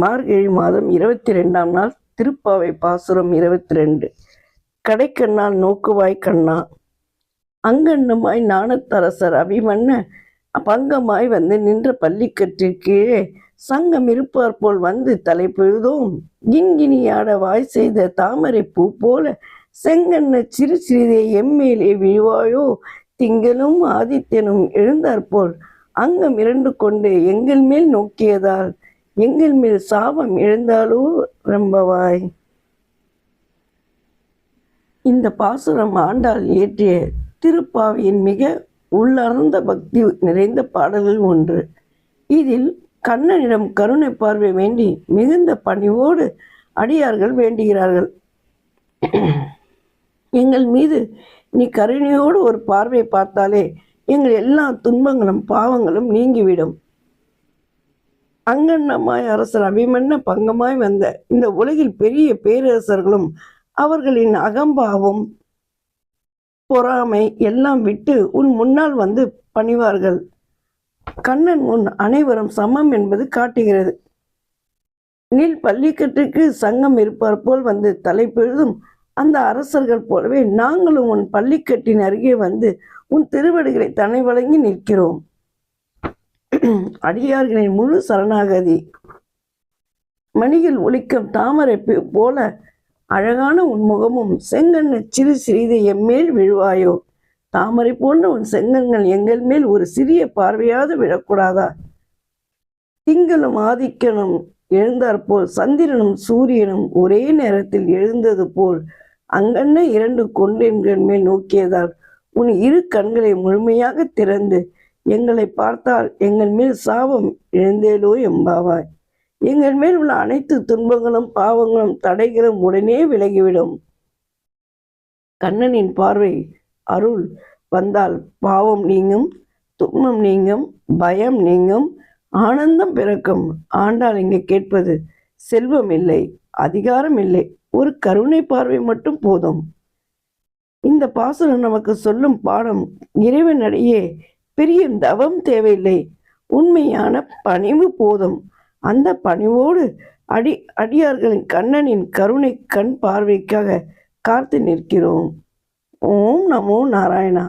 மார்கழி மாதம் 22ஆம் நாள் திருப்பாவை பாசுரம் 22. கடைக்கண்ணால் நோக்குவாய் கண்ணா. அங்கண்ணுமாய் நாணத்தரசர் அபிமன்ன பங்கமாய் வந்து நின்ற பள்ளிக்கட்டிற்கீழே சங்கம் இருப்பார் போல் வந்து தலை பொழுதோம் கிண்கிணியாட வாய் செய்த தாமரை பூ போல செங்கண்ண சிறு சிறிதே எம்மேலே விழுவாயோ. திங்களும் ஆதித்யனும் எழுந்தாற்போல் அங்கம் இரண்டு கொண்டு எங்கள் மேல் நோக்கியதால் எங்கள் மேல் சாபம் எழுந்தாலோ ரெம்பவாய். இந்த பாசுரம் ஆண்டாள் இயற்றிய திருப்பாவையின் மிக உள்ளார்ந்த பக்தி நிறைந்த பாடல்கள் ஒன்று. இதில் கண்ணனிடம் கருணை பார்வை வேண்டி மிகுந்த பணிவோடு அடியார்கள் வேண்டுகிறார்கள். எங்கள் மீது நீ கருணையோடு ஒரு பார்வை பார்த்தாலே எங்கள் எல்லா துன்பங்களும் பாவங்களும் நீங்கிவிடும். அங்கண்ணமாய் அரசர் அபிமன்ன பங்கமாய் வந்த இந்த உலகில் பெரிய பேரரசர்களும் அவர்களின் அகம்பாவம் பொறாமை எல்லாம் விட்டு உன் முன்னால் வந்து பணிவார்கள். கண்ணன் முன் அனைவரும் சமம் என்பது காட்டுகிறது. நீல் பள்ளிக்கட்டுக்கு சங்கம் இருப்பார் போல் வந்து தலை பொழுதும் அந்த அரசர்கள் போலவே நாங்களும் உன் பள்ளிக்கட்டின் அருகே வந்து உன் திருவடிகளை தனை வழங்கி நிற்கிறோம். அடியார்களின் முழு சரணாகதி. மணிகள் ஒலிக்கும் தாமரை போல அழகான உன் முகமும் செங்கண்ண சிறு சிறிது எம்மேல் விழுவாயோ. தாமரை போன்ற உன் செங்கண்கள் எங்கள் மேல் ஒரு சிறிய பார்வையாவது விழக்கூடாதா? திங்களும் ஆதிக்கனும் எழுந்தாற்போல் சந்திரனும் சூரியனும் ஒரே நேரத்தில் எழுந்தது போல் அங்கண்ண இரண்டு கொண்டு எங்கள் மேல் நோக்கியதால் உன் இரு கண்களை முழுமையாக திறந்து எங்களை பார்த்தால் எங்கள் மேல் சாபம் எழுந்தேலோ எம்பாவாய். எங்கள் மேல் உள்ள அனைத்து துன்பங்களும் பாவங்களும் தடைகளும் உடனே விலகிவிடும். கண்ணனின் பார்வை அருள் வந்தால் பாவம் நீங்கும், துன்பம் நீங்கும், பயம் நீங்கும், ஆனந்தம் பிறக்கும். ஆண்டாள் இங்கே கேட்பது செல்வம் இல்லை, அதிகாரம் இல்லை, ஒரு கருணை பார்வை மட்டும் போதும். இந்த பாசுரம் நமக்கு சொல்லும் பாடம் இறைவனடியே பெரிய தவம் தேவையில்லை, உண்மையான பணிவு போதும். அந்த பணிவோடு அடியார்களின் கண்ணனின் கருணை கண் பார்வைக்காக காத்து நிற்கிறோம். ஓம் நமோ நாராயணா.